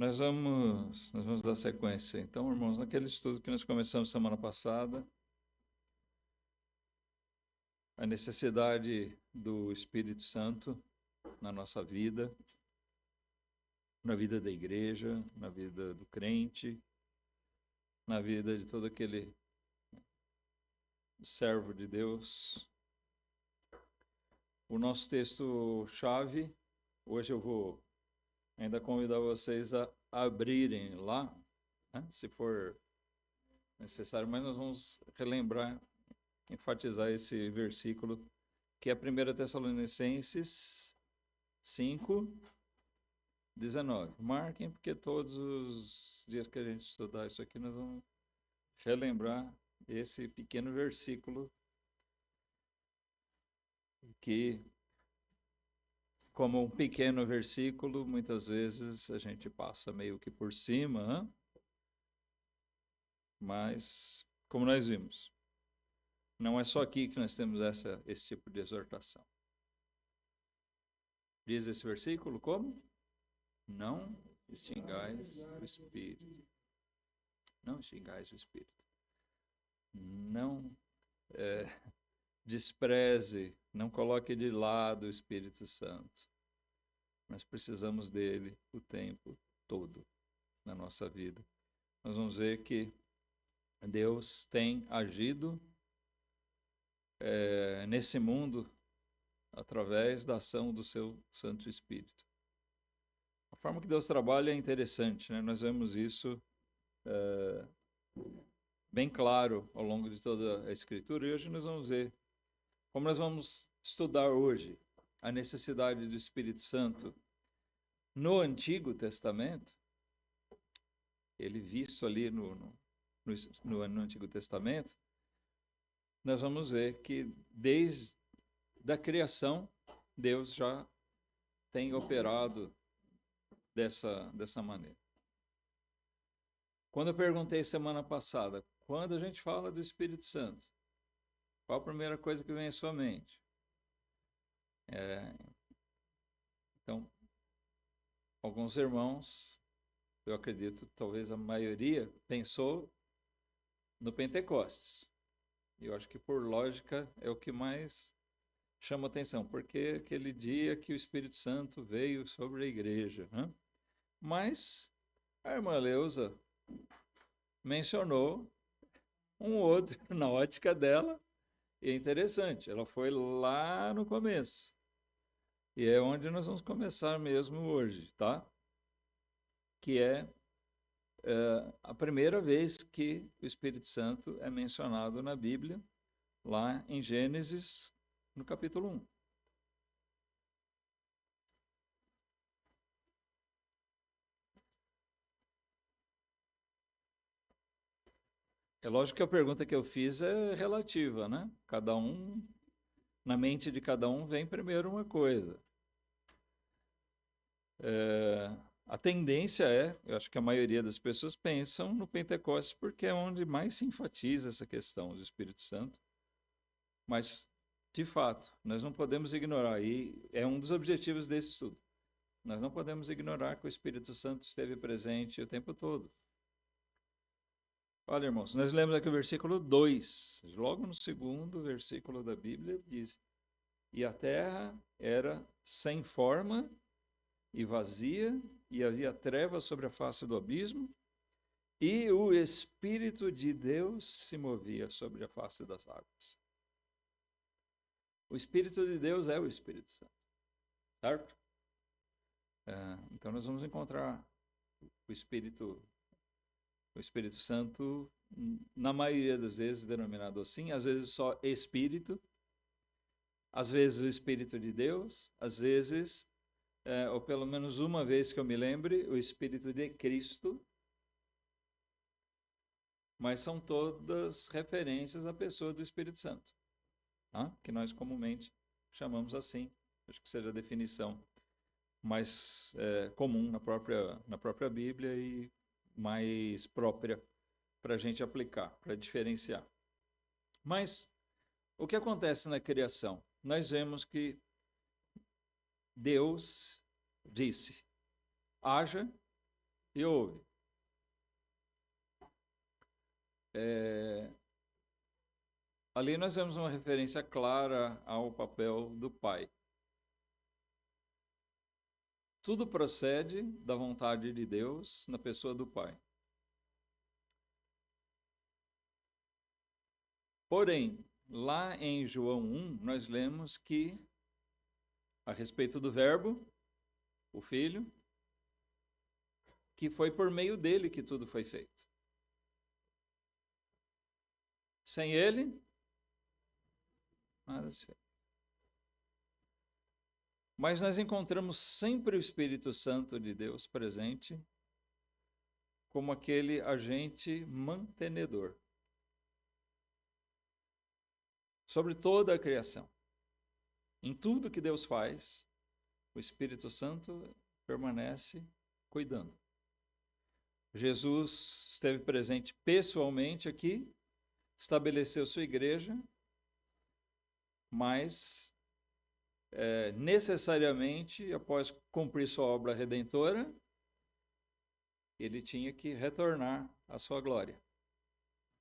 Nós vamos dar sequência. Então, irmãos, naquele estudo que nós começamos semana passada, a necessidade do Espírito Santo na nossa vida, na vida da igreja, na vida do crente, na vida de todo aquele servo de Deus. O nosso texto-chave, hoje eu vou ainda convidar vocês a abrirem lá, né, se for necessário, mas nós vamos relembrar, enfatizar esse versículo, que é 1 Tessalonicenses 5:19. Marquem, porque todos os dias que a gente estudar isso aqui, nós vamos relembrar esse pequeno versículo que, como um pequeno versículo, muitas vezes a gente passa meio que por cima, mas, como nós vimos, não é só aqui que nós temos esse tipo de exortação. Diz esse versículo como? Não extingais o Espírito. Não extingais o Espírito. Não despreze, não coloque de lado o Espírito Santo. Nós precisamos dele o tempo todo na nossa vida. Nós vamos ver que Deus tem agido nesse mundo através da ação do seu Santo Espírito. A forma que Deus trabalha é interessante, né? Nós vemos isso bem claro ao longo de toda a Escritura, e hoje nós vamos ver como nós vamos estudar hoje a necessidade do Espírito Santo no Antigo Testamento, ele visto ali no Antigo Testamento. Nós vamos ver que desde a criação, Deus já tem operado dessa maneira. Quando eu perguntei semana passada, quando a gente fala do Espírito Santo, qual a primeira coisa que vem à sua mente? Então, alguns irmãos, eu acredito, talvez a maioria, pensou no Pentecostes. Eu acho que, por lógica, é o que mais chama atenção, porque aquele dia que o Espírito Santo veio sobre a igreja, né? Mas a irmã Leusa mencionou um outro na ótica dela, e é interessante, ela foi lá no começo. E é onde nós vamos começar mesmo hoje, tá? Que é a primeira vez que o Espírito Santo é mencionado na Bíblia, lá em Gênesis, no capítulo 1. É lógico que a pergunta que eu fiz é relativa, né? Cada um, na mente de cada um, vem primeiro uma coisa. A tendência eu acho que a maioria das pessoas pensam no Pentecostes porque é onde mais se enfatiza essa questão do Espírito Santo. Mas, de fato, nós não podemos ignorar, e é um dos objetivos desse estudo, nós não podemos ignorar que o Espírito Santo esteve presente o tempo todo. Olha, irmãos, nós lemos aqui o versículo 2, logo no segundo versículo da Bíblia, diz: e a terra era sem forma e vazia, e havia trevas sobre a face do abismo, e o Espírito de Deus se movia sobre a face das águas. O Espírito de Deus é o Espírito Santo, certo? Então nós vamos encontrar o Espírito Santo, na maioria das vezes denominado assim, às vezes só Espírito, às vezes o Espírito de Deus, às vezes, ou pelo menos uma vez que eu me lembre, o Espírito de Cristo, mas são todas referências à pessoa do Espírito Santo, tá? Que nós comumente chamamos assim, acho que seja a definição mais comum na própria Bíblia e mais própria para a gente aplicar, para diferenciar. Mas o que acontece na criação? Nós vemos que Deus disse: haja, E houve. Ali nós temos uma referência clara ao papel do pai. Tudo procede da vontade de Deus na pessoa do pai. Porém, lá em João 1, nós lemos que, a respeito do Verbo, o Filho, que foi por meio dele que tudo foi feito. Sem ele, nada se fez. Mas nós encontramos sempre o Espírito Santo de Deus presente como aquele agente mantenedor sobre toda a criação. Em tudo que Deus faz, o Espírito Santo permanece cuidando. Jesus esteve presente pessoalmente aqui, estabeleceu sua igreja, mas necessariamente, após cumprir sua obra redentora, ele tinha que retornar à sua glória,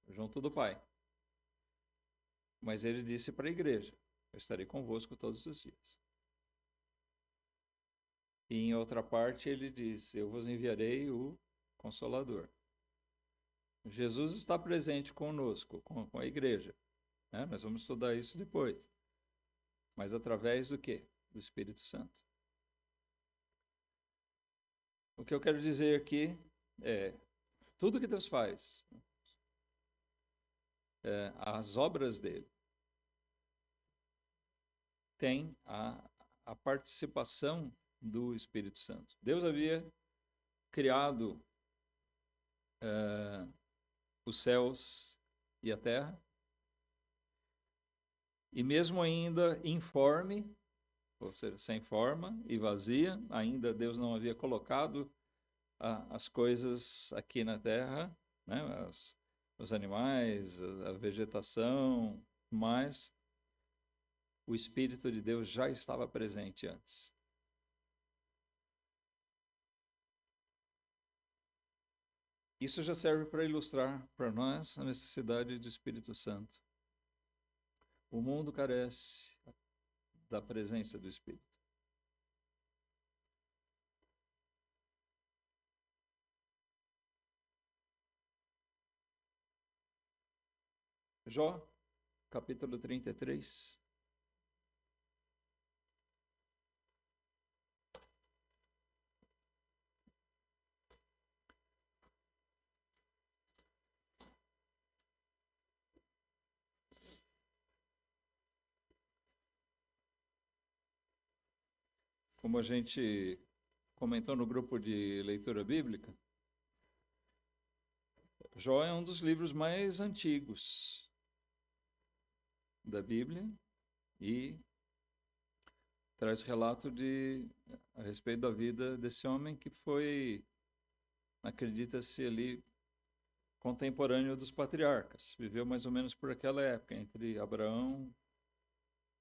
junto do Pai. Mas ele disse para a igreja: eu estarei convosco todos os dias. E em outra parte ele diz: eu vos enviarei o Consolador. Jesus está presente conosco, com a igreja. Né? Nós vamos estudar isso depois. Mas através do quê? Do Espírito Santo. O que eu quero dizer aqui é: tudo que Deus faz, as obras dele, tem a participação do Espírito Santo. Deus havia criado os céus e a terra, e mesmo ainda informe, ou seja, sem forma e vazia, ainda Deus não havia colocado as coisas aqui na terra, né? Os animais, a vegetação, mas o Espírito de Deus já estava presente antes. Isso já serve para ilustrar para nós a necessidade do Espírito Santo. O mundo carece da presença do Espírito. Jó, capítulo 33. Como a gente comentou no grupo de leitura bíblica, Jó é um dos livros mais antigos da Bíblia e traz relato a respeito da vida desse homem que foi, acredita-se ali, contemporâneo dos patriarcas. Viveu mais ou menos por aquela época, entre Abraão,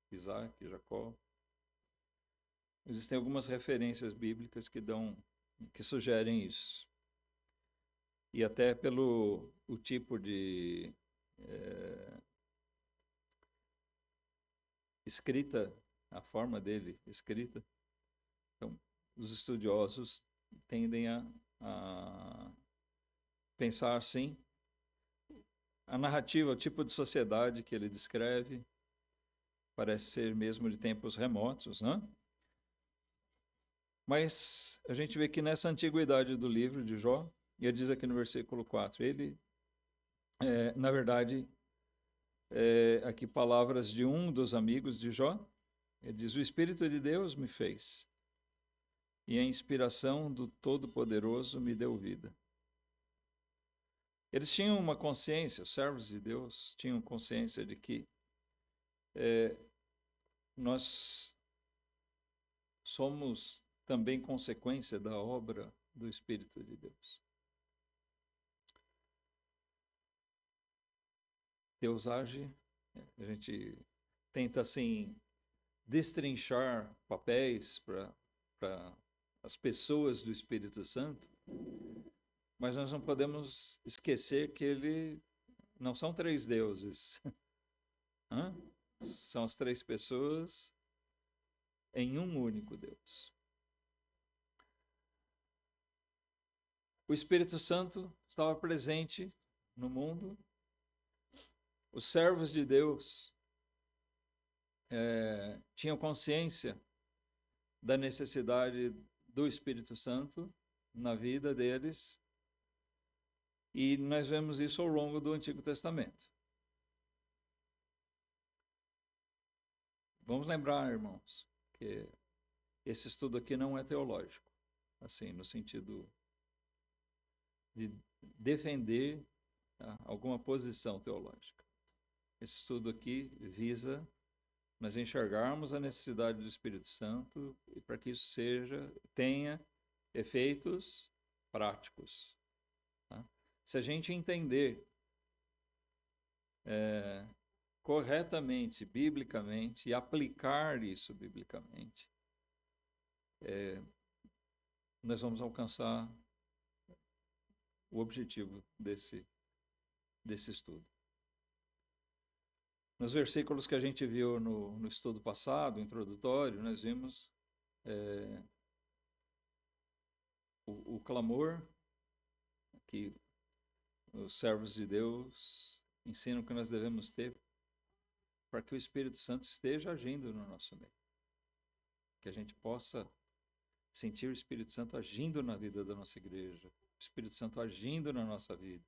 Isaac e Jacó. Existem algumas referências bíblicas que sugerem isso. E até pelo o tipo de escrita, a forma dele escrita. Então, os estudiosos tendem a pensar assim. A narrativa, o tipo de sociedade que ele descreve, parece ser mesmo de tempos remotos, né? Mas a gente vê que nessa antiguidade do livro de Jó, e ele diz aqui no versículo 4, ele, na verdade, aqui palavras de um dos amigos de Jó, ele diz: o Espírito de Deus me fez, e a inspiração do Todo-Poderoso me deu vida. Eles tinham uma consciência, os servos de Deus tinham consciência de que nós somos também consequência da obra do Espírito de Deus. Deus age, a gente tenta assim destrinchar papéis para as pessoas do Espírito Santo, mas nós não podemos esquecer que ele não são três deuses. Hã? São as três pessoas em um único Deus. O Espírito Santo estava presente no mundo. Os servos de Deus tinham consciência da necessidade do Espírito Santo na vida deles. E nós vemos isso ao longo do Antigo Testamento. Vamos lembrar, irmãos, que esse estudo aqui não é teológico, assim, no sentido de defender alguma posição teológica. Esse estudo aqui visa nós enxergarmos a necessidade do Espírito Santo e para que isso tenha efeitos práticos. Tá? Se a gente entender corretamente, biblicamente, e aplicar isso biblicamente, nós vamos alcançar o objetivo desse estudo. Nos versículos que a gente viu no estudo passado, introdutório, nós vimos o clamor que os servos de Deus ensinam que nós devemos ter para que o Espírito Santo esteja agindo no nosso meio. Que a gente possa sentir o Espírito Santo agindo na vida da nossa igreja, o Espírito Santo agindo na nossa vida.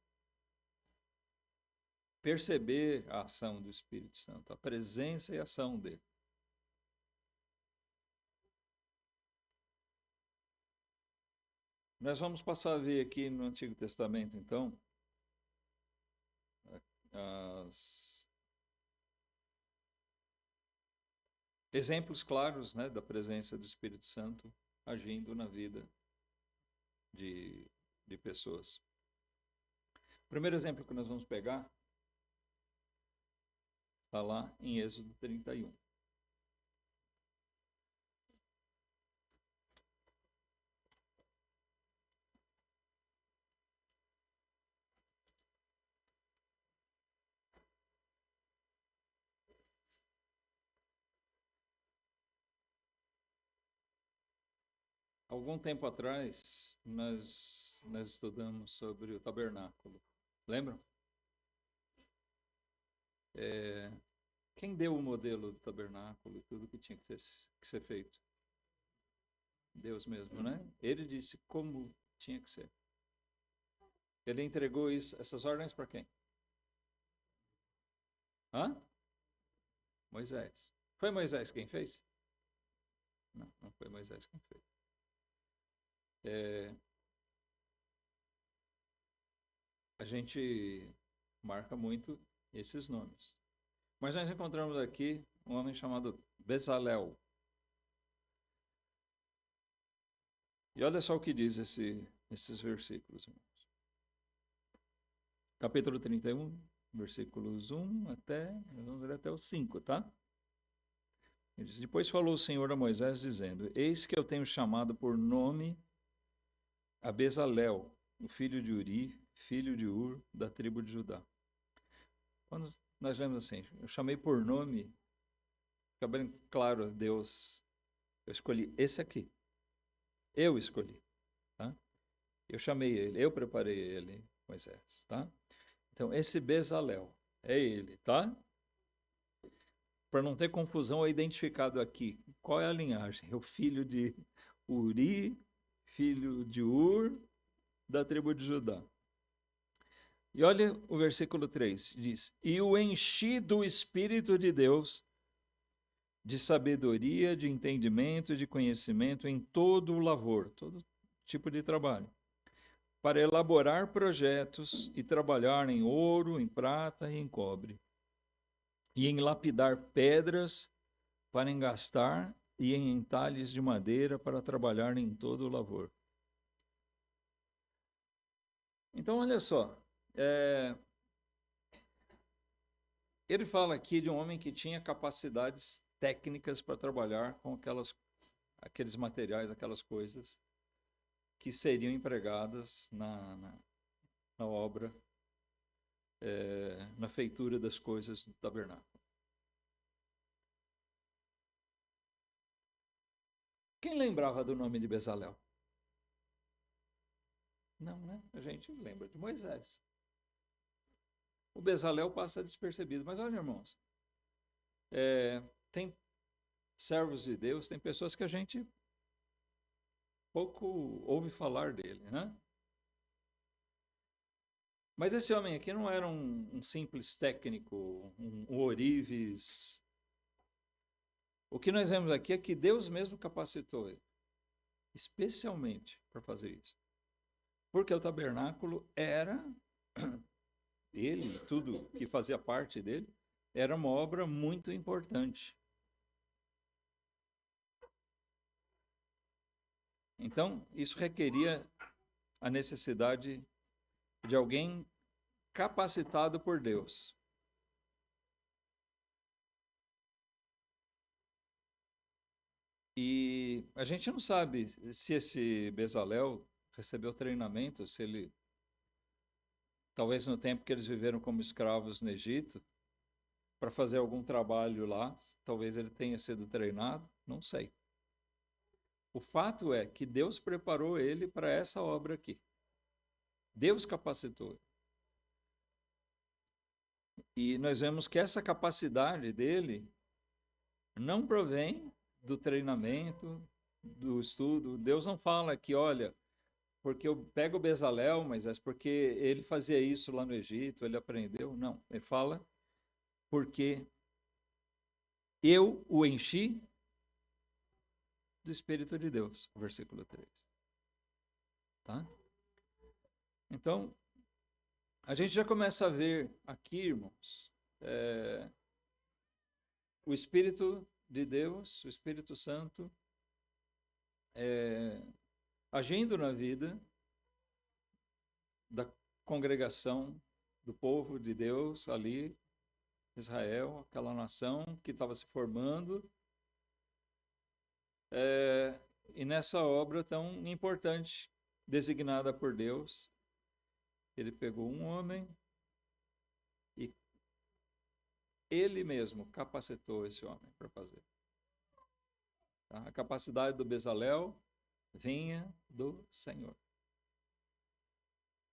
Perceber a ação do Espírito Santo, a presença e a ação dele. Nós vamos passar a ver aqui no Antigo Testamento, então, exemplos claros, né, da presença do Espírito Santo agindo na vida de pessoas. O primeiro exemplo que nós vamos pegar está lá em Êxodo 31. Algum tempo atrás, nós estudamos sobre o tabernáculo. Lembram? Quem deu o modelo do tabernáculo e tudo que tinha que ser feito? Deus mesmo, né? Ele disse como tinha que ser. Ele entregou essas ordens para quem? Moisés. Foi Moisés quem fez? Não foi Moisés quem fez. A gente marca muito esses nomes. Mas nós encontramos aqui um homem chamado Bezalel. E olha só o que diz esses versículos, irmãos. Capítulo 31, versículos 1 vamos ver até o 5, tá? Ele diz, depois falou o Senhor a Moisés, dizendo, eis que eu tenho chamado por nome a Bezalel, o filho de Uri, filho de Ur, da tribo de Judá. Quando nós lemos assim, eu chamei por nome, fica bem claro, Deus, eu escolhi esse aqui. Eu escolhi, tá? Eu chamei ele, eu preparei ele, Moisés, tá? Então, esse Bezalel é ele, tá? Para não ter confusão, é identificado aqui. Qual é a linhagem? É o filho de Uri, filho de Ur, da tribo de Judá. E olha o versículo 3, diz, e o enchi do Espírito de Deus, de sabedoria, de entendimento, de conhecimento em todo o lavor, todo tipo de trabalho, para elaborar projetos e trabalhar em ouro, em prata e em cobre, e em lapidar pedras para engastar e em entalhes de madeira para trabalhar em todo o lavor. Então, olha só, ele fala aqui de um homem que tinha capacidades técnicas para trabalhar com aqueles materiais, aquelas coisas que seriam empregadas na obra, na feitura das coisas do tabernáculo. Quem lembrava do nome de Bezalel? Não, né? A gente lembra de Moisés. O Bezalel passa despercebido. Mas olha, irmãos, tem servos de Deus, tem pessoas que a gente pouco ouve falar dele, né? Mas esse homem aqui não era um simples técnico, um ourives. O que nós vemos aqui é que Deus mesmo capacitou ele, especialmente para fazer isso. Porque o tabernáculo era, ele, tudo que fazia parte dele, era uma obra muito importante. Então, isso requeria a necessidade de alguém capacitado por Deus. E a gente não sabe se esse Bezalel recebeu treinamento, se ele, talvez no tempo que eles viveram como escravos no Egito, para fazer algum trabalho lá, talvez ele tenha sido treinado, não sei. O fato é que Deus preparou ele para essa obra aqui. Deus capacitou. E nós vemos que essa capacidade dele não provém do treinamento, do estudo. Deus não fala que, olha, porque eu pego o Bezalel, mas é porque ele fazia isso lá no Egito, ele aprendeu. Não, ele fala porque eu o enchi do Espírito de Deus, versículo 3. Tá? Então, a gente já começa a ver aqui, irmãos, o Espírito de Deus, o Espírito Santo, agindo na vida da congregação, do povo de Deus ali, Israel, aquela nação que estava se formando, e nessa obra tão importante, designada por Deus, ele pegou um homem e ele mesmo capacitou esse homem para fazer. Tá? A capacidade do Bezalel vinha do Senhor.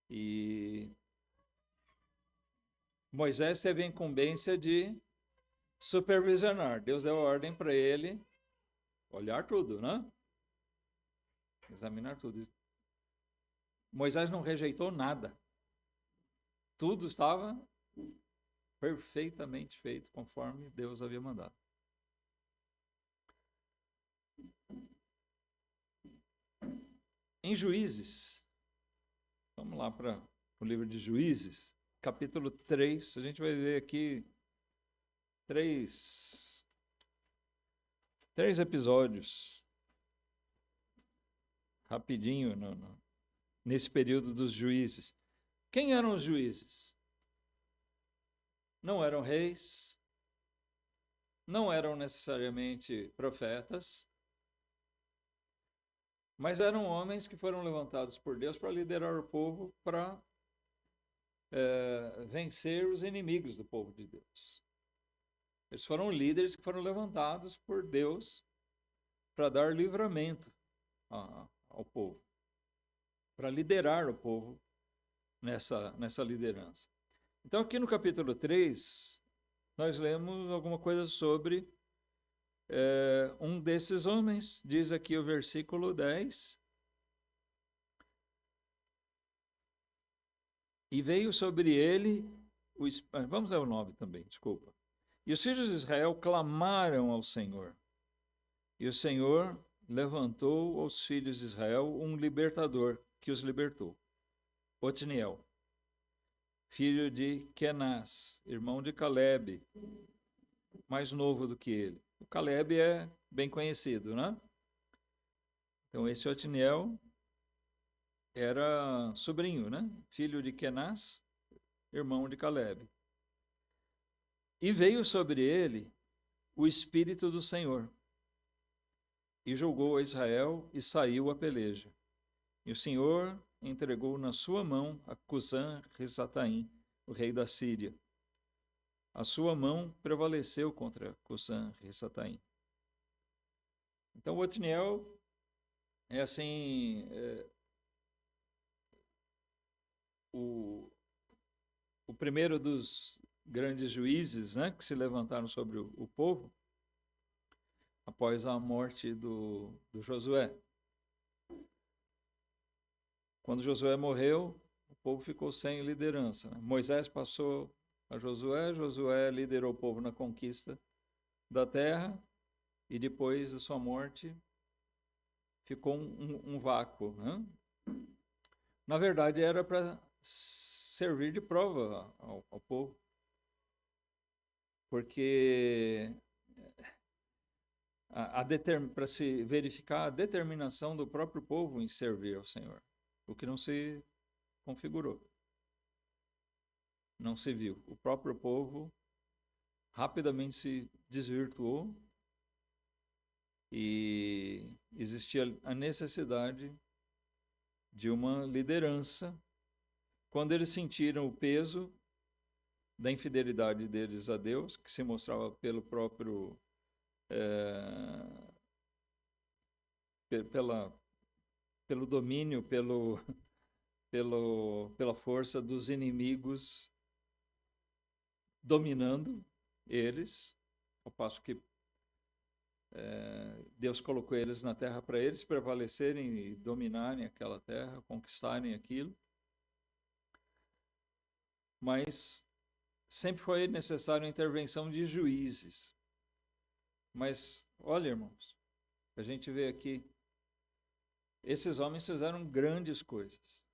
E Moisés teve a incumbência de supervisionar. Deus deu ordem para ele olhar tudo, né? Examinar tudo. Moisés não rejeitou nada. Tudo estava perfeitamente feito conforme Deus havia mandado. Em Juízes, vamos lá para o livro de Juízes, capítulo 3, a gente vai ver aqui três episódios, rapidinho, nesse período dos juízes. Quem eram os juízes? Não eram reis, não eram necessariamente profetas, mas eram homens que foram levantados por Deus para liderar o povo, para vencer os inimigos do povo de Deus. Eles foram líderes que foram levantados por Deus para dar livramento ao povo, para liderar o povo nessa liderança. Então, aqui no capítulo 3, nós lemos alguma coisa sobre um desses homens. Diz aqui o versículo 10. E veio sobre ele, vamos ler o 9 também, desculpa. E os filhos de Israel clamaram ao Senhor. E o Senhor levantou aos filhos de Israel um libertador que os libertou. Otniel, filho de Kenaz, irmão de Caleb, mais novo do que ele. O Caleb é bem conhecido, né? Então, esse Otniel era sobrinho, né? Filho de Kenaz, irmão de Caleb. E veio sobre ele o Espírito do Senhor. e julgou a Israel e saiu a peleja. E o Senhor entregou na sua mão a Cusã-Risataim, o rei da Síria. A sua mão prevaleceu contra Cusã-Risataim. Então, o Otniel é assim, o primeiro dos grandes juízes, né, que se levantaram sobre o povo após a morte do Josué. Quando Josué morreu, o povo ficou sem liderança. Moisés passou a Josué, Josué liderou o povo na conquista da terra, e depois da sua morte ficou um vácuo, né? Na verdade, era para servir de prova ao povo, porque para se verificar a determinação do próprio povo em servir ao Senhor, o que não se configurou, não se viu. O próprio povo rapidamente se desvirtuou e existia a necessidade de uma liderança. Quando eles sentiram o peso da infidelidade deles a Deus, que se mostrava pelo próprio pelo domínio, pela força dos inimigos dominando eles, ao passo que Deus colocou eles na terra para eles prevalecerem e dominarem aquela terra, conquistarem aquilo. Mas sempre foi necessária a intervenção de juízes. Mas, olha, irmãos, a gente vê aqui, esses homens fizeram grandes coisas.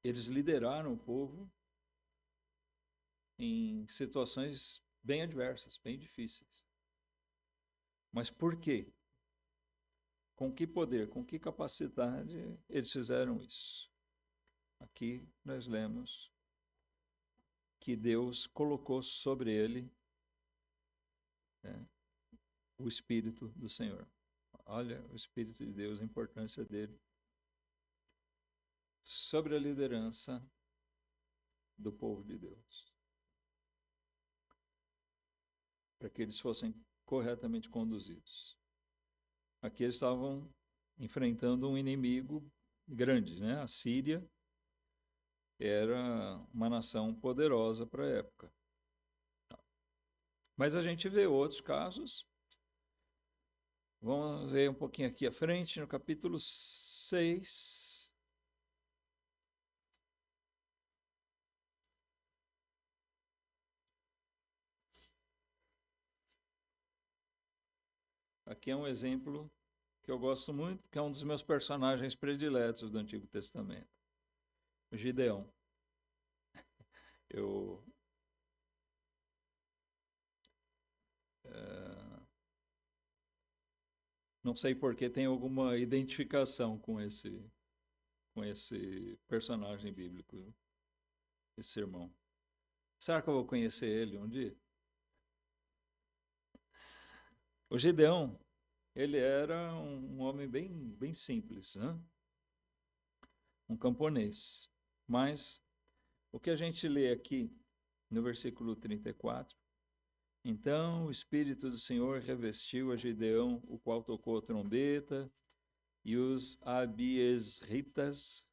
Eles lideraram o povo em situações bem adversas, bem difíceis. Mas por quê? Com que poder, com que capacidade eles fizeram isso? Aqui nós lemos que Deus colocou sobre ele o Espírito do Senhor. Olha o Espírito de Deus, a importância dele sobre a liderança do povo de Deus, para que eles fossem corretamente conduzidos. Aqui eles estavam enfrentando um inimigo grande, né? A Síria era uma nação poderosa para a época. Mas a gente vê outros casos. Vamos ver um pouquinho aqui à frente, no capítulo 6. Aqui é um exemplo que eu gosto muito, que é um dos meus personagens prediletos do Antigo Testamento. O Gideão. Eu não sei por que tem alguma identificação com esse personagem bíblico, esse irmão. Será que eu vou conhecer ele um dia? O Gideão, ele era um homem bem simples, né? Um camponês. Mas o que a gente lê aqui no versículo 34, então o Espírito do Senhor revestiu a Gideão, o qual tocou a trombeta, e os abiesritas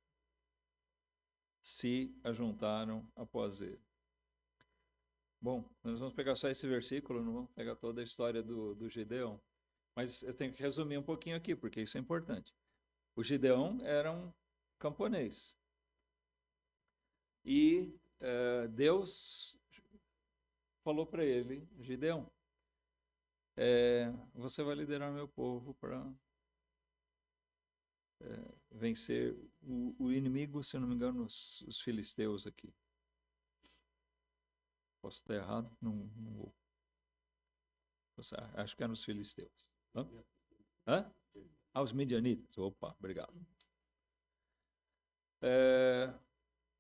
se ajuntaram após ele. Bom, nós vamos pegar só esse versículo, não vamos pegar toda a história do Gideão. Mas eu tenho que resumir um pouquinho aqui, porque isso é importante. O Gideão era um camponês. E Deus falou para ele, Gideão, você vai liderar meu povo para vencer o inimigo, se eu não me engano, os filisteus aqui. Posso estar errado? Não vou. Acho que eram os filisteus. Hã? Os midianitas. Opa, obrigado.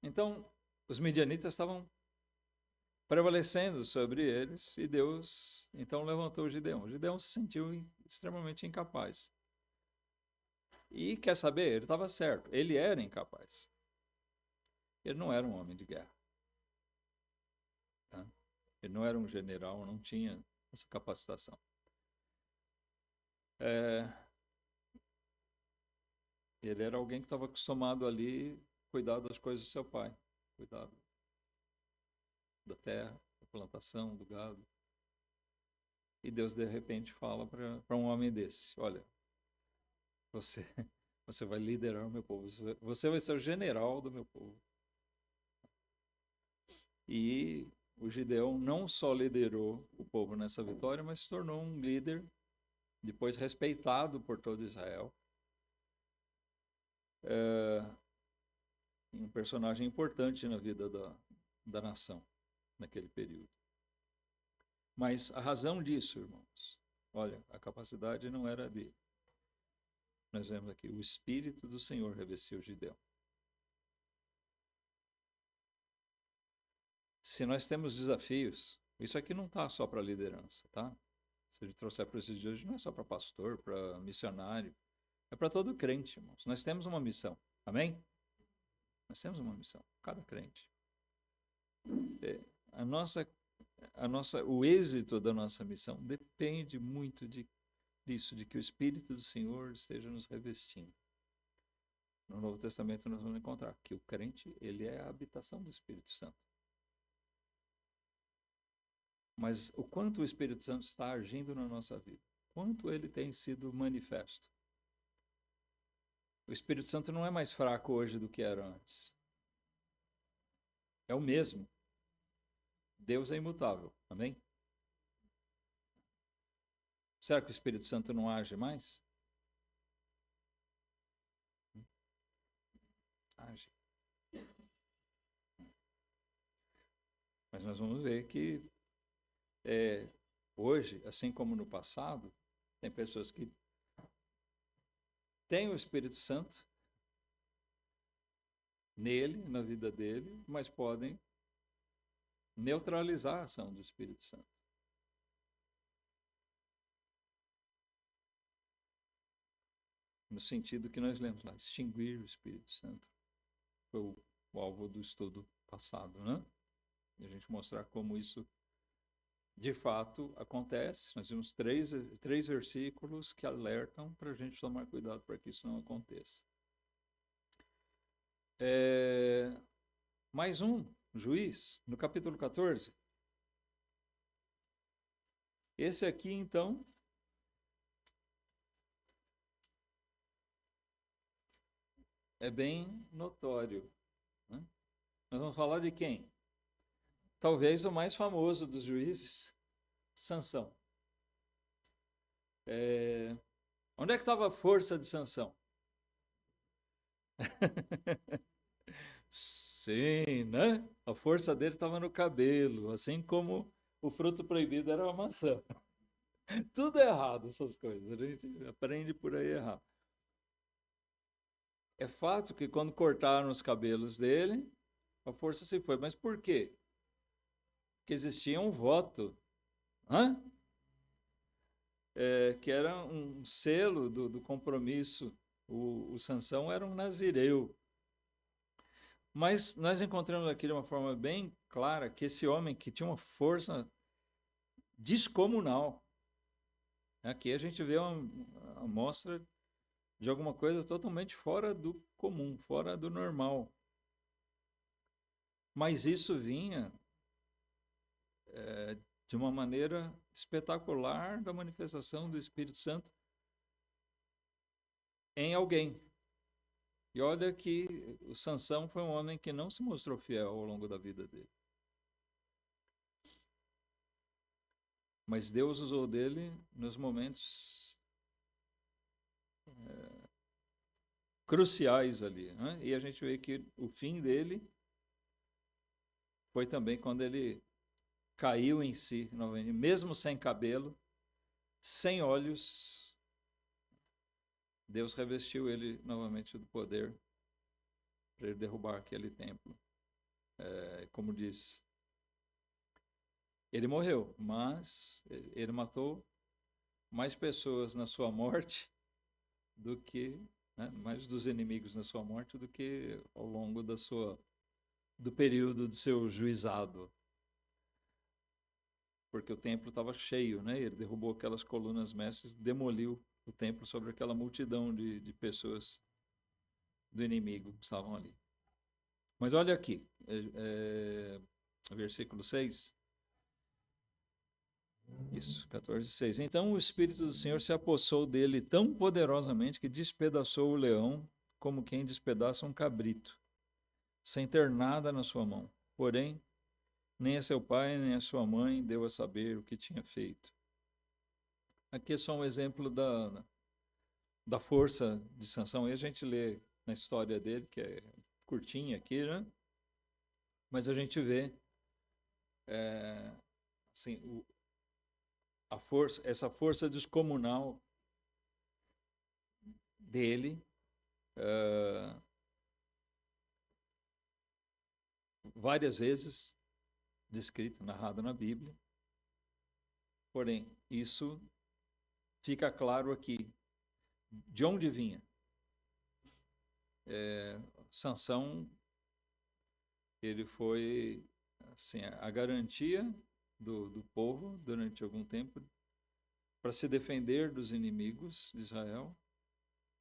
Então, os midianitas estavam prevalecendo sobre eles, e Deus então levantou Gideão. Gideão se sentiu extremamente incapaz. E quer saber? Ele estava certo, ele era incapaz. Ele não era um homem de guerra. Tá? Ele não era um general, não tinha essa capacitação. Ele era alguém que estava acostumado ali cuidar das coisas do seu pai, cuidar da terra, da plantação, do gado. E Deus de repente fala para um homem desse: olha, você vai liderar o meu povo, você vai ser o general do meu povo. E o Gideão não só liderou o povo nessa vitória, mas se tornou um líder, depois respeitado por todo Israel. Um personagem importante na vida da nação, naquele período. Mas a razão disso, irmãos, olha, a capacidade não era dele. Nós vemos aqui, o Espírito do Senhor revestiu Gideão. Se nós temos desafios, isso aqui não está só para liderança, tá? Se a gente trouxer para esses dias, não é só para pastor, para missionário, é para todo crente, irmãos. Nós temos uma missão, amém? Nós temos uma missão, cada crente. O êxito da nossa missão depende muito disso, de que o Espírito do Senhor esteja nos revestindo. No Novo Testamento nós vamos encontrar que o crente, ele é a habitação do Espírito Santo. Mas o quanto o Espírito Santo está agindo na nossa vida, quanto ele tem sido manifesto. O Espírito Santo não é mais fraco hoje do que era antes. É o mesmo. Deus é imutável, amém? Será que o Espírito Santo não age mais? Age. Mas nós vamos ver que hoje, assim como no passado, tem pessoas que têm o Espírito Santo nele, na vida dele, mas podem neutralizar a ação do Espírito Santo. No sentido que nós lemos lá, extinguir o Espírito Santo. Foi o alvo do estudo passado, né? E a gente mostrar como isso de fato acontece. Nós vimos três versículos que alertam para a gente tomar cuidado para que isso não aconteça. Mais um, Juiz, no capítulo 14. Esse aqui, então, é bem notório. Né? Nós vamos falar de quem? Talvez o mais famoso dos juízes, Sansão. Onde é que estava a força de Sansão? Sim, né? A força dele estava no cabelo, assim como o fruto proibido era a maçã. Tudo errado, essas coisas. A gente aprende por aí errado. É fato que quando cortaram os cabelos dele, a força se foi. Mas por quê? Porque existia um voto, que era um selo do compromisso. O Sansão era um nazireu. Mas nós encontramos aqui de uma forma bem clara que esse homem que tinha uma força descomunal. Aqui a gente vê uma amostra de alguma coisa totalmente fora do comum, fora do normal. Mas isso vinha de uma maneira espetacular da manifestação do Espírito Santo em alguém. E olha que o Sansão foi um homem que não se mostrou fiel ao longo da vida dele. Mas Deus usou dele nos momentos cruciais ali. Né? E a gente vê que o fim dele foi também quando ele caiu em si, mesmo sem cabelo, sem olhos. Deus revestiu ele novamente do poder para ele derrubar aquele templo. Como diz Ele morreu, mas ele matou mais pessoas na sua morte do que, né, mais dos inimigos na sua morte do que ao longo do período do seu juizado. Porque o templo estava cheio, né? Ele derrubou aquelas colunas mestras, demoliu o templo sobre aquela multidão de pessoas do inimigo que estavam ali. Mas olha aqui, versículo 6. Isso, 14:6. Então o Espírito do Senhor se apossou dele tão poderosamente que despedaçou o leão como quem despedaça um cabrito, sem ter nada na sua mão. Porém, nem a seu pai, nem a sua mãe deu a saber o que tinha feito. Aqui é só um exemplo da força de Sansão. E a gente lê na história dele, que é curtinha aqui, né? Mas a gente vê assim, essa força descomunal dele, várias vezes descrita, narrada na Bíblia. Porém, isso fica claro aqui. De onde vinha? Sansão, ele foi assim, a garantia do povo durante algum tempo para se defender dos inimigos de Israel.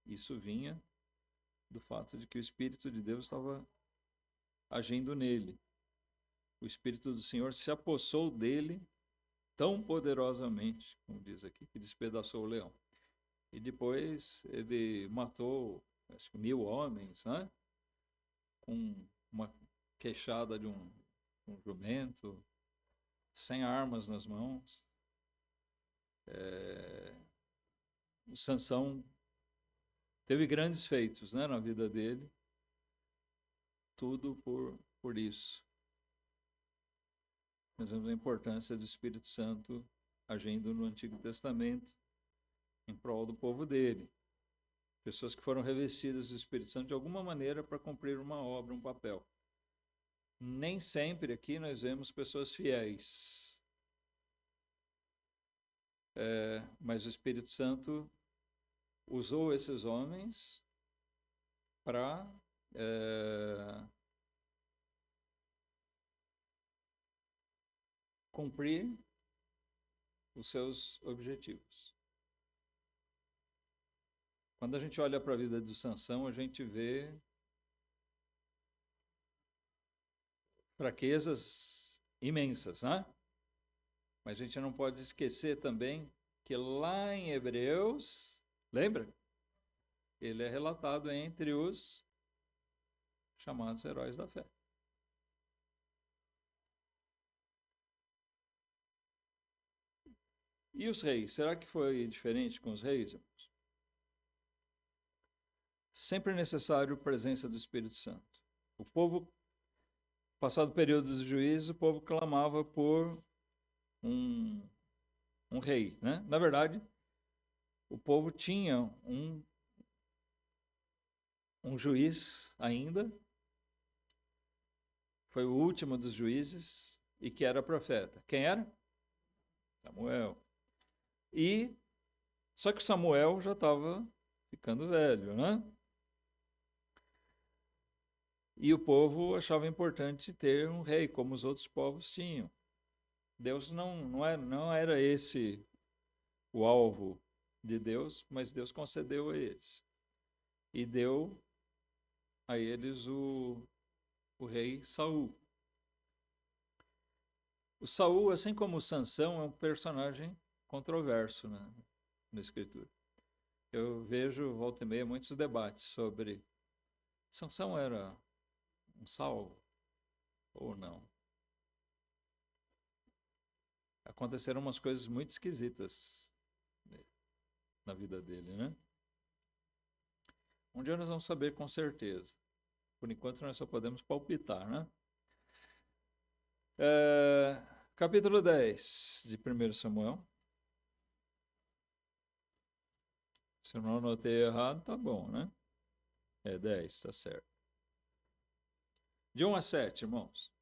Isso vinha do fato de que o Espírito de Deus estava agindo nele. O Espírito do Senhor se apossou dele tão poderosamente, como diz aqui, que despedaçou o leão. E depois ele matou, acho que 1.000 homens, né? Com uma queixada de um jumento, sem armas nas mãos. O Sansão teve grandes feitos, né, na vida dele, tudo por isso. Nós vemos a importância do Espírito Santo agindo no Antigo Testamento em prol do povo dele. Pessoas que foram revestidas do Espírito Santo de alguma maneira para cumprir uma obra, um papel. Nem sempre aqui nós vemos pessoas fiéis. Mas o Espírito Santo usou esses homens para cumprir os seus objetivos. Quando a gente olha para a vida de Sansão, a gente vê fraquezas imensas, né? Mas a gente não pode esquecer também que lá em Hebreus, lembra? Ele é relatado entre os chamados heróis da fé. E os reis? Será que foi diferente com os reis? Sempre é necessário a presença do Espírito Santo. O povo, passado o período dos juízes, o povo clamava por um rei, né? Na verdade, o povo tinha um juiz ainda, foi o último dos juízes e que era profeta. Quem era? Samuel. E só que Samuel já estava ficando velho, né? E o povo achava importante ter um rei, como os outros povos tinham. Deus não era esse o alvo de Deus, mas Deus concedeu a eles. E deu a eles o rei Saul. O Saul, assim como o Sansão, é um personagem controverso na Escritura. Eu vejo, volta e meia, muitos debates sobre Sansão era um salvo ou não. Aconteceram umas coisas muito esquisitas na vida dele, né? Um dia nós vamos saber com certeza. Por enquanto nós só podemos palpitar, né? Capítulo 10 de 1 Samuel. Se eu não anotei errado, tá bom, né? 10, tá certo. De 1 a 7, irmãos.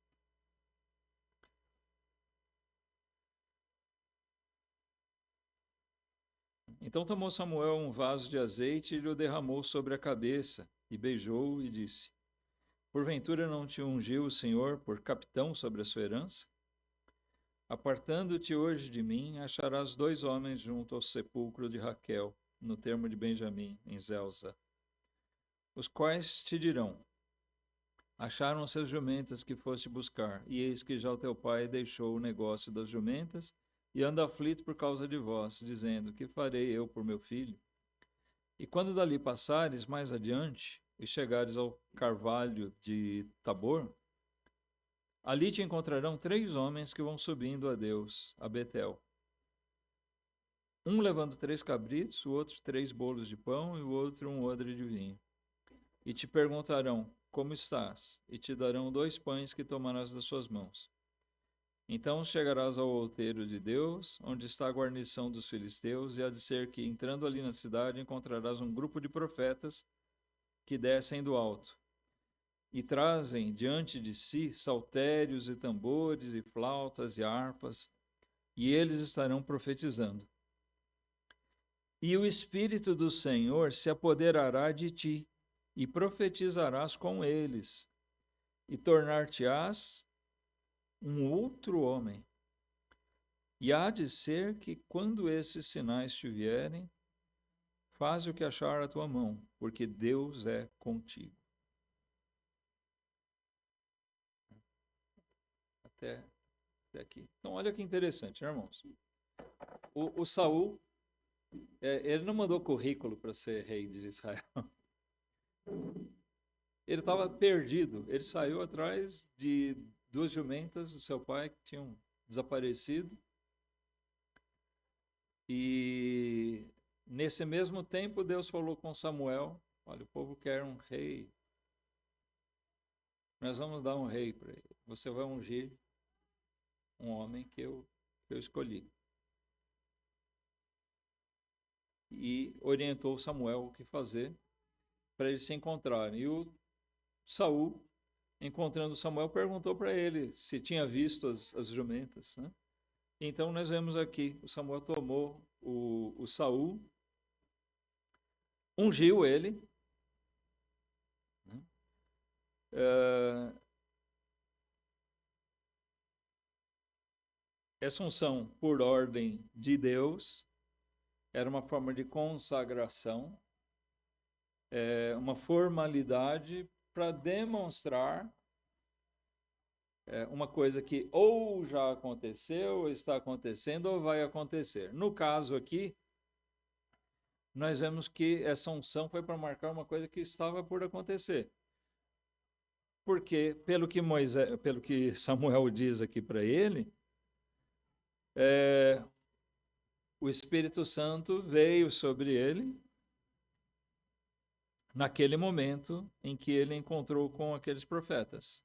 Então tomou Samuel um vaso de azeite e lhe o derramou sobre a cabeça, e beijou-o e disse: Porventura não te ungiu o Senhor por capitão sobre a sua herança? Apartando-te hoje de mim, acharás 2 homens junto ao sepulcro de Raquel, no termo de Benjamim, em Zelza, os quais te dirão: Acharam as jumentas que foste buscar, e eis que já o teu pai deixou o negócio das jumentas, e anda aflito por causa de vós, dizendo: Que farei eu por meu filho? E quando dali passares mais adiante, e chegares ao carvalho de Tabor, ali te encontrarão 3 homens que vão subindo a Deus, a Betel. Um levando 3 cabritos, o outro 3 bolos de pão, e o outro um odre de vinho. E te perguntarão: Como estás? E te darão 2 pães que tomarás das suas mãos. Então chegarás ao outeiro de Deus, onde está a guarnição dos filisteus, e há de ser que, entrando ali na cidade, encontrarás um grupo de profetas que descem do alto, e trazem diante de si saltérios e tambores e flautas e harpas, e eles estarão profetizando. E o Espírito do Senhor se apoderará de ti, e profetizarás com eles, e tornar-te-ás um outro homem. E há de ser que, quando esses sinais te vierem, faz o que achar a tua mão, porque Deus é contigo. Até aqui. Então, olha que interessante, né, irmãos? O Saul, ele não mandou currículo para ser rei de Israel. Ele estava perdido. Ele saiu atrás de 2 jumentas do seu pai que tinham desaparecido. E nesse mesmo tempo, Deus falou com Samuel: Olha, o povo quer um rei. Nós vamos dar um rei para ele. Você vai ungir um homem que eu escolhi. E orientou Samuel o que fazer para eles se encontrarem. E o Saul, encontrando Samuel, perguntou para ele se tinha visto as jumentas, né? Então nós vemos aqui, o Samuel tomou o Saul, ungiu ele, né? Essa unção por ordem de Deus era uma forma de consagração, uma formalidade para demonstrar uma coisa que ou já aconteceu, ou está acontecendo, ou vai acontecer. No caso aqui, nós vemos que essa unção foi para marcar uma coisa que estava por acontecer. Porque, pelo que Samuel diz aqui para ele, o Espírito Santo veio sobre ele naquele momento em que ele encontrou com aqueles profetas.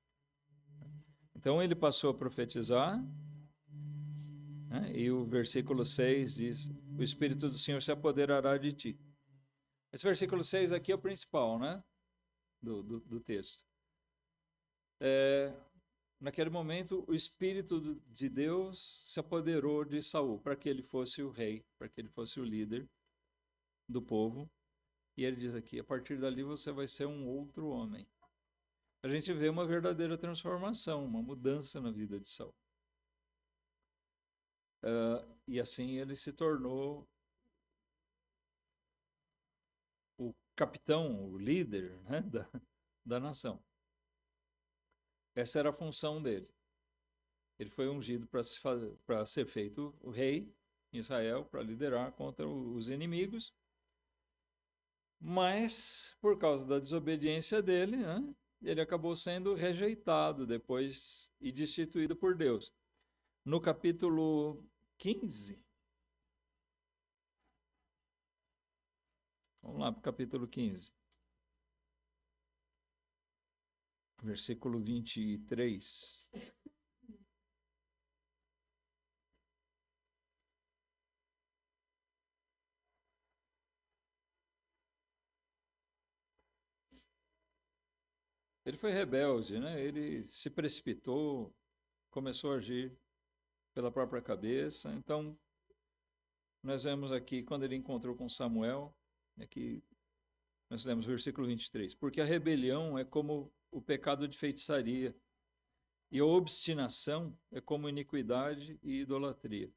Então ele passou a profetizar, né? E o versículo 6 diz: O Espírito do Senhor se apoderará de ti. Esse versículo 6 aqui é o principal, né? Do texto. Naquele momento, o Espírito de Deus se apoderou de Saul para que ele fosse o rei, para que ele fosse o líder do povo. E ele diz aqui: a partir dali você vai ser um outro homem. A gente vê uma verdadeira transformação, uma mudança na vida de Saul. E assim ele se tornou o capitão, o líder, né, da nação. Essa era a função dele. Ele foi ungido para ser feito o rei em Israel, para liderar contra os inimigos. Mas, por causa da desobediência dele, né, ele acabou sendo rejeitado depois e destituído por Deus. No capítulo 15, vamos lá para o capítulo 15, versículo 23. Ele foi rebelde, né? Ele se precipitou, começou a agir pela própria cabeça. Então, nós vemos aqui, quando ele encontrou com Samuel, aqui nós lemos o versículo 23, porque a rebelião é como o pecado de feitiçaria, e a obstinação é como iniquidade e idolatria.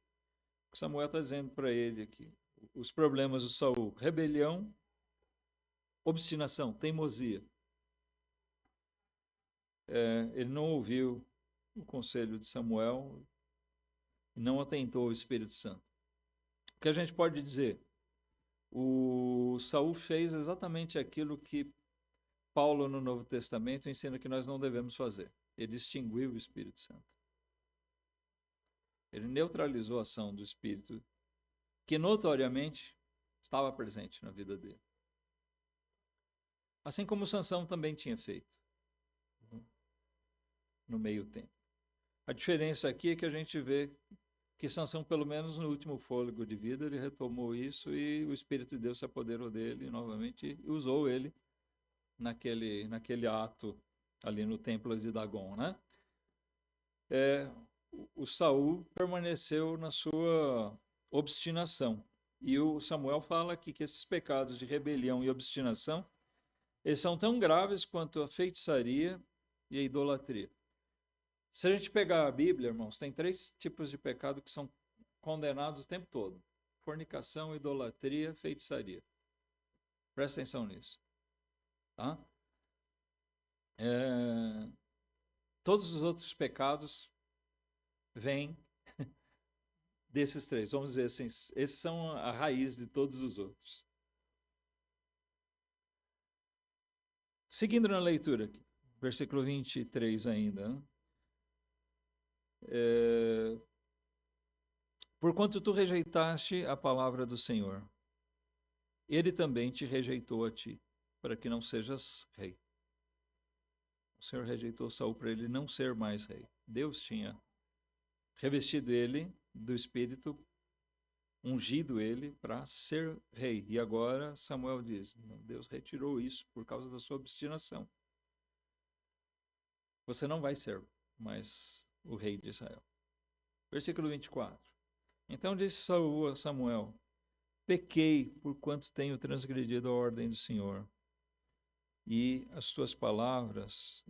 O que Samuel está dizendo para ele aqui, os problemas do Saul, rebelião, obstinação, teimosia. Ele não ouviu o conselho de Samuel e não atentou ao Espírito Santo. O que a gente pode dizer? O Saul fez exatamente aquilo que Paulo no Novo Testamento ensina que nós não devemos fazer. Ele extinguiu o Espírito Santo. Ele neutralizou a ação do Espírito, que notoriamente estava presente na vida dele. Assim como Sansão também tinha feito no meio tempo. A diferença aqui é que a gente vê que Sansão, pelo menos no último fôlego de vida, ele retomou isso e o Espírito de Deus se apoderou dele novamente e usou ele naquele ato ali no templo de Dagon, né? O Saul permaneceu na sua obstinação. E o Samuel fala aqui que esses pecados de rebelião e obstinação, eles são tão graves quanto a feitiçaria e a idolatria. Se a gente pegar a Bíblia, irmãos, tem 3 tipos de pecado que são condenados o tempo todo: fornicação, idolatria, feitiçaria. Presta atenção nisso. Tá? Todos os outros pecados vêm desses 3. Vamos dizer assim, esses são a raiz de todos os outros. Seguindo na leitura aqui, versículo 23 ainda. Né? Porquanto tu rejeitaste a palavra do Senhor, ele também te rejeitou a ti, para que não sejas rei. O Senhor rejeitou Saul para ele não ser mais rei. Deus tinha revestido ele do Espírito, ungido ele para ser rei. E agora Samuel diz, Deus retirou isso por causa da sua obstinação. Você não vai ser mais o rei de Israel. Versículo 24. Então disse Saul a Samuel, pequei porquanto tenho transgredido a ordem do Senhor e as tuas palavras,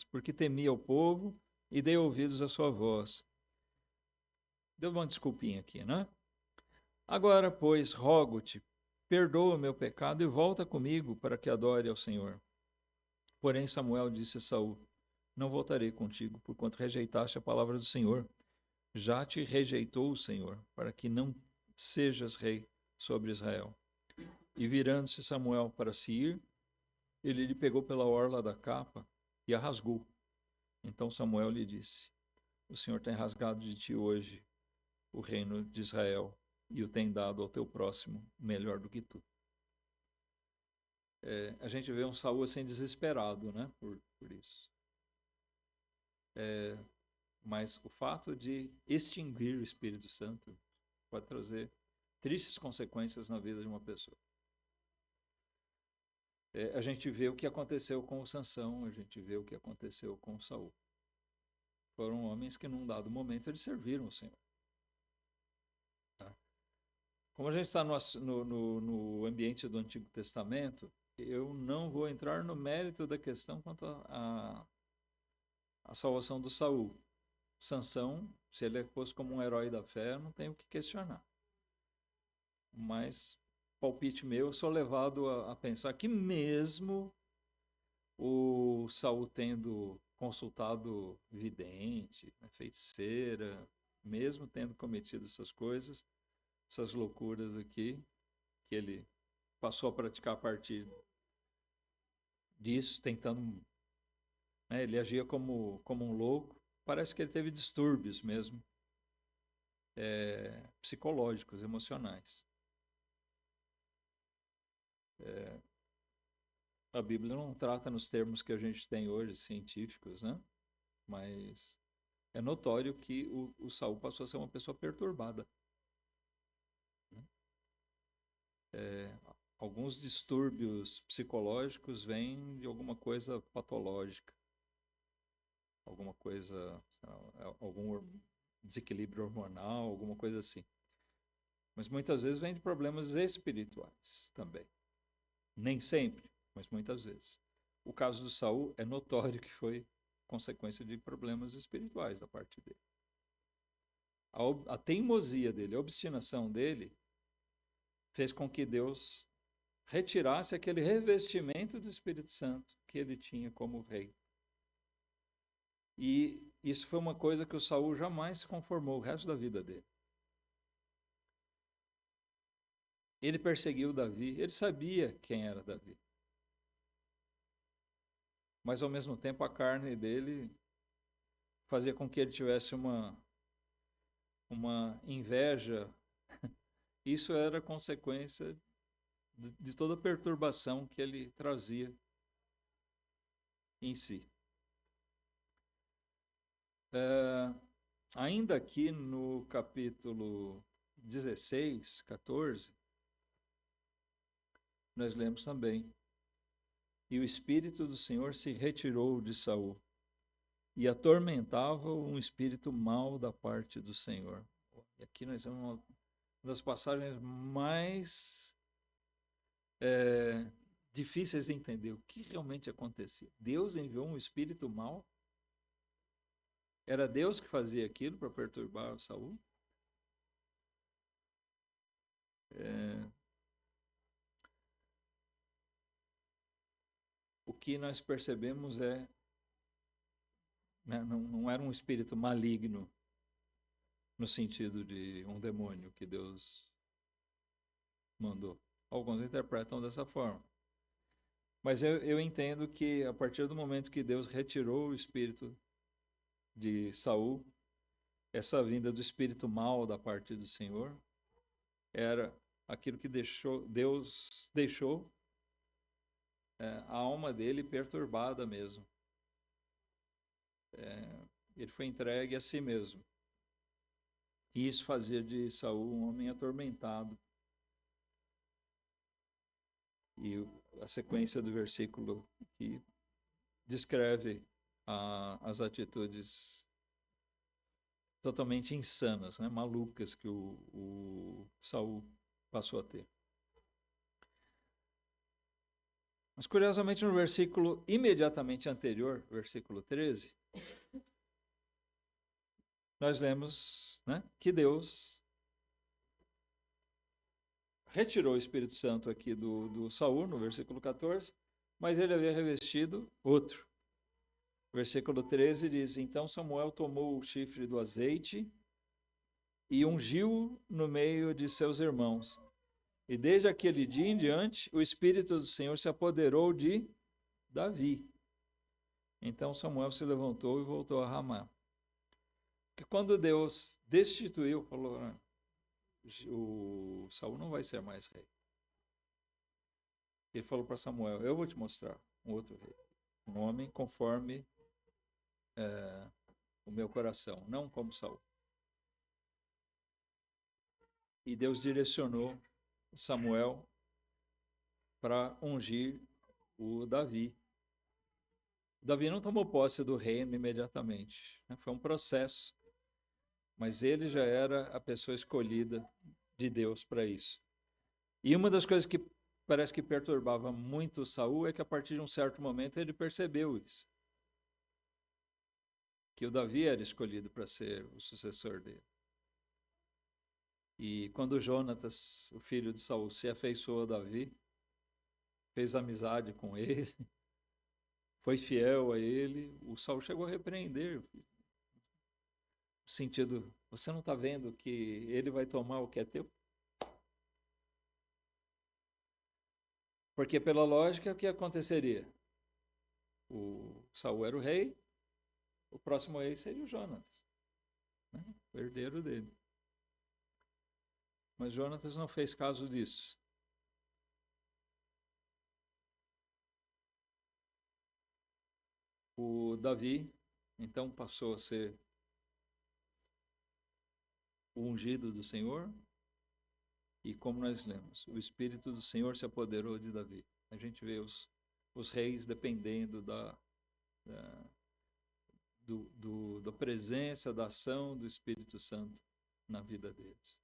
porque temi ao povo e dei ouvidos à sua voz. Deu uma desculpinha aqui, né? Agora, pois, rogo-te, perdoa o meu pecado e volta comigo para que adore ao Senhor. Porém, Samuel disse a Saul, não voltarei contigo, porquanto rejeitaste a palavra do Senhor. Já te rejeitou o Senhor, para que não sejas rei sobre Israel. E virando-se Samuel para se ir, ele lhe pegou pela orla da capa e a rasgou. Então Samuel lhe disse, o Senhor tem rasgado de ti hoje o reino de Israel e o tem dado ao teu próximo melhor do que tu. A gente vê um Saul assim desesperado, né, por isso. Mas o fato de extinguir o Espírito Santo pode trazer tristes consequências na vida de uma pessoa. A gente vê o que aconteceu com o Sansão, a gente vê o que aconteceu com o Saul. Foram homens que num dado momento eles serviram o Senhor. Tá? Como a gente está no ambiente do Antigo Testamento, eu não vou entrar no mérito da questão quanto à salvação do Saul. Sansão, se ele é posto como um herói da fé, não tenho o que questionar. Mas, palpite meu, eu sou levado a pensar que mesmo o Saul tendo consultado vidente, feiticeira, mesmo tendo cometido essas coisas, essas loucuras aqui, que ele passou a praticar a partir disso, tentando... ele agia como um louco. Parece que ele teve distúrbios mesmo, psicológicos, emocionais. A Bíblia não trata nos termos que a gente tem hoje, científicos, né? Mas é notório que o Saul passou a ser uma pessoa perturbada. Alguns distúrbios psicológicos vêm de alguma coisa patológica. Alguma coisa, algum desequilíbrio hormonal, alguma coisa assim. Mas muitas vezes vem de problemas espirituais também. Nem sempre, mas muitas vezes. O caso do Saul é notório que foi consequência de problemas espirituais da parte dele. A teimosia dele, a obstinação dele, fez com que Deus retirasse aquele revestimento do Espírito Santo que ele tinha como rei. E isso foi uma coisa que o Saul jamais se conformou o resto da vida dele. Ele perseguiu Davi, ele sabia quem era Davi. Mas ao mesmo tempo a carne dele fazia com que ele tivesse uma inveja. Isso era consequência de toda a perturbação que ele trazia em si. Ainda aqui no capítulo 16, 14, nós lemos também: e o Espírito do Senhor se retirou de Saul, e atormentava um espírito mau da parte do Senhor. E aqui nós vemos uma das passagens mais difíceis de entender. O que realmente acontecia? Deus enviou um espírito mau? Era Deus que fazia aquilo para perturbar o Saul? O que nós percebemos não era um espírito maligno, no sentido de um demônio que Deus mandou. Alguns interpretam dessa forma. Mas eu entendo que a partir do momento que Deus retirou o espírito de Saul, essa vinda do espírito mau da parte do Senhor era aquilo que Deus deixou a alma dele perturbada mesmo. Ele foi entregue a si mesmo. E isso fazia de Saul um homem atormentado. E a sequência do versículo aqui descreve as atitudes totalmente insanas, né, malucas que o Saul passou a ter. Mas curiosamente no versículo imediatamente anterior, versículo 13, nós lemos, né, que Deus retirou o Espírito Santo aqui do Saul, no versículo 14, mas ele havia revestido outro. Versículo 13 diz: então Samuel tomou o chifre do azeite e ungiu no meio de seus irmãos. E desde aquele dia em diante, o Espírito do Senhor se apoderou de Davi. Então Samuel se levantou e voltou a Ramá. Porque quando Deus destituiu, falou: o Saul não vai ser mais rei. Ele falou para Samuel: eu vou te mostrar um outro rei, um homem conforme o meu coração, não como Saul. E Deus direcionou Samuel para ungir o Davi. Davi não tomou posse do reino imediatamente, né? Foi um processo, mas ele já era a pessoa escolhida de Deus para isso. E uma das coisas que parece que perturbava muito Saul é que a partir de um certo momento ele percebeu isso, que o Davi era escolhido para ser o sucessor dele. E quando Jonatas, o filho de Saul, se afeiçoou a Davi, fez amizade com ele, foi fiel a ele, o Saul chegou a repreender. No sentido, você não está vendo que ele vai tomar o que é teu? Porque pela lógica, o que aconteceria? O Saul era o rei, o próximo rei seria o Jonatas, né? O herdeiro dele. Mas Jonatas não fez caso disso. O Davi, então, passou a ser o ungido do Senhor, e como nós lemos, o Espírito do Senhor se apoderou de Davi. A gente vê os reis dependendo da presença, da ação do Espírito Santo na vida deles.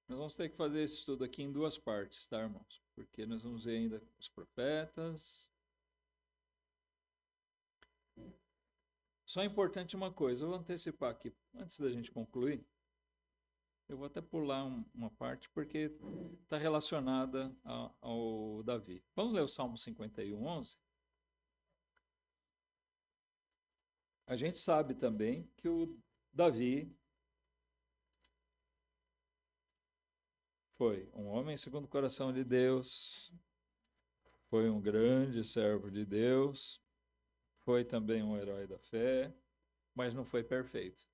Nós vamos ter que fazer esse estudo aqui em duas partes, tá, irmãos? Porque nós vamos ver ainda os profetas. Só é importante uma coisa, eu vou antecipar aqui, antes da gente concluir, eu vou até pular uma parte, porque está relacionada ao Davi. Vamos ler o Salmo 51, 11? A gente sabe também que o Davi foi um homem segundo o coração de Deus, foi um grande servo de Deus, foi também um herói da fé, mas não foi perfeito.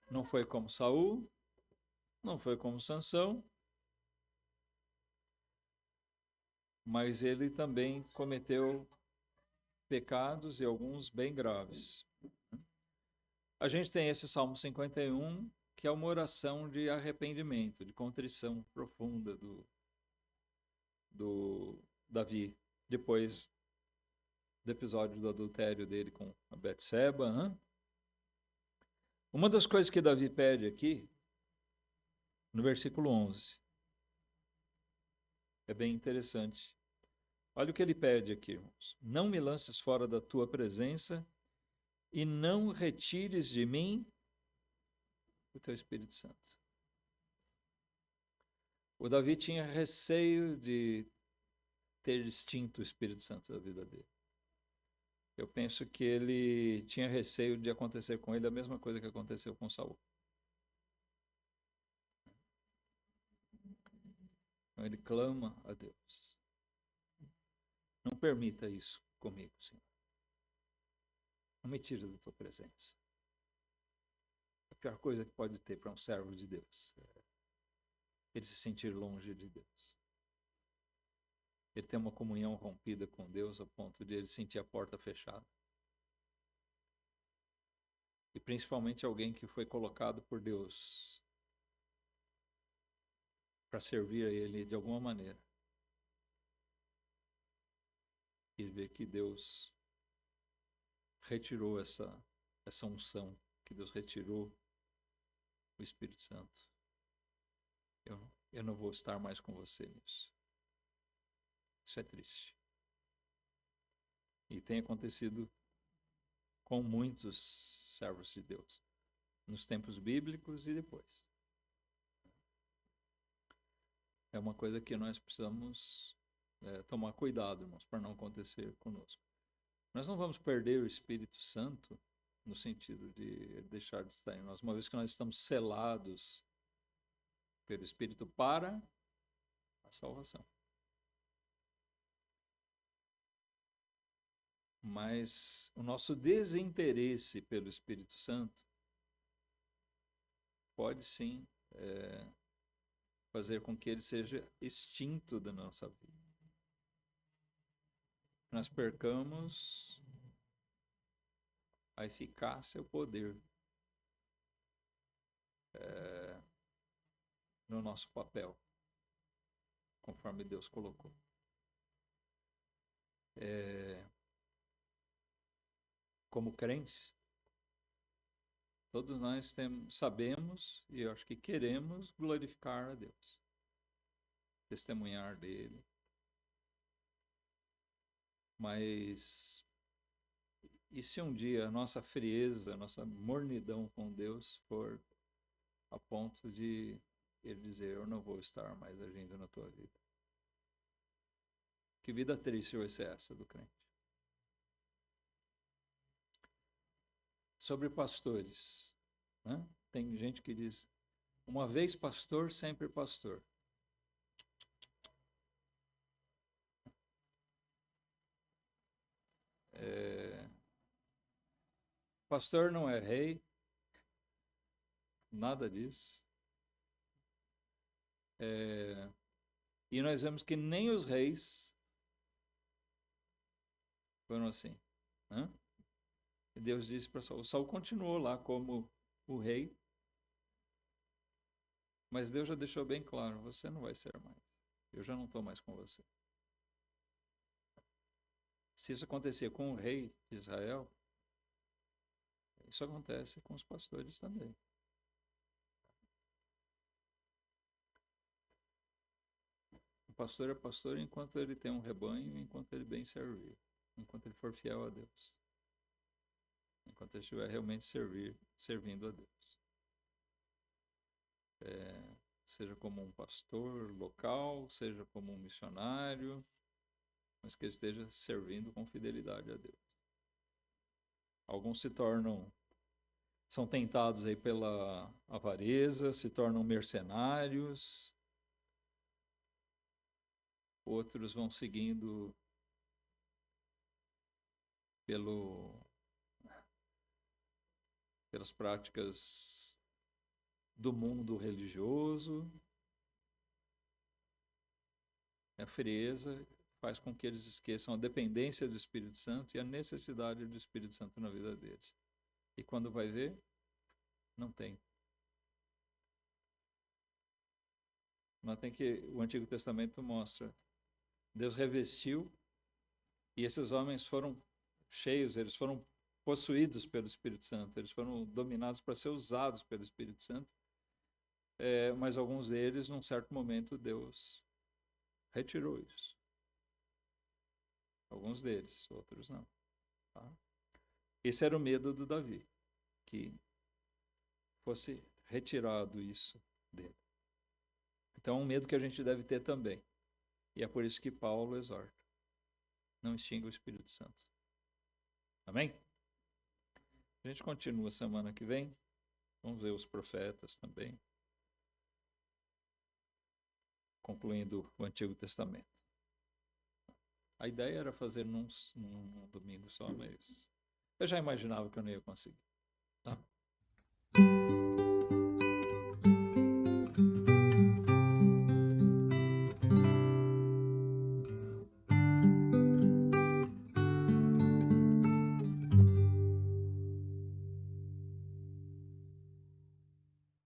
Não foi como Saul, não foi como Sansão, mas ele também cometeu pecados e alguns bem graves. A gente tem esse Salmo 51, que é uma oração de arrependimento, de contrição profunda do Davi, depois do episódio do adultério dele com a Betseba. Uma das coisas que Davi pede aqui, no versículo 11, é bem interessante. Olha o que ele pede aqui, irmãos. Não me lances fora da tua presença e não retires de mim o teu Espírito Santo. O Davi tinha receio de ter extinto o Espírito Santo da vida dele. Eu penso que ele tinha receio de acontecer com ele a mesma coisa que aconteceu com Saul. Então ele clama a Deus. Não permita isso comigo, Senhor. Não me tire da tua presença. A pior coisa que pode ter para um servo de Deus é ele se sentir longe de Deus. Ele tem uma comunhão rompida com Deus a ponto de ele sentir a porta fechada. E principalmente alguém que foi colocado por Deus para servir a ele de alguma maneira. E ver que Deus retirou essa unção, que Deus retirou o Espírito Santo. Eu não vou estar mais com você nisso. Isso é triste. E tem acontecido com muitos servos de Deus, nos tempos bíblicos e depois. É uma coisa que nós precisamos tomar cuidado, irmãos, para não acontecer conosco. Nós não vamos perder o Espírito Santo no sentido de deixar de estar em nós, uma vez que nós estamos selados pelo Espírito para a salvação. Mas o nosso desinteresse pelo Espírito Santo pode sim fazer com que ele seja extinto da nossa vida. Nós percamos a eficácia e o poder no nosso papel, conforme Deus colocou. Como crentes, todos nós sabemos e eu acho que queremos glorificar a Deus, testemunhar dele. Mas e se um dia a nossa frieza, a nossa mornidão com Deus for a ponto de ele dizer, eu não vou estar mais agindo na tua vida? Que vida triste vai ser essa do crente? Sobre pastores, né? Tem gente que diz, uma vez pastor, sempre pastor. Pastor não é rei, nada disso. E nós vemos que nem os reis foram assim. Né? E Deus disse para Saul, Saul continuou lá como o rei, mas Deus já deixou bem claro, você não vai ser mais. Eu já não estou mais com você. Se isso acontecer com o rei de Israel, isso acontece com os pastores também. pastor é pastor enquanto ele tem um rebanho, enquanto ele bem servir, enquanto ele for fiel a Deus. Enquanto ele estiver realmente servindo a Deus. Seja como um pastor local, seja como um missionário, mas que ele esteja servindo com fidelidade a Deus. Alguns são tentados aí pela avareza, se tornam mercenários. Outros vão seguindo pelas práticas do mundo religioso. A frieza faz com que eles esqueçam a dependência do Espírito Santo e a necessidade do Espírito Santo na vida deles. E quando vai ver, não tem. Não tem que o Antigo Testamento mostra. Deus revestiu e esses homens foram cheios, eles foram possuídos pelo Espírito Santo, eles foram dominados para ser usados pelo Espírito Santo. Mas alguns deles, num certo momento, Deus retirou isso. Alguns deles, outros não. Tá? Esse era o medo do Davi, que fosse retirado isso dele. Então é um medo que a gente deve ter também. E é por isso que Paulo exorta. Não extinga o Espírito Santo. Amém? A gente continua semana que vem. Vamos ver os profetas também. Concluindo o Antigo Testamento. A ideia era fazer num domingo só, mas eu já imaginava que eu não ia conseguir.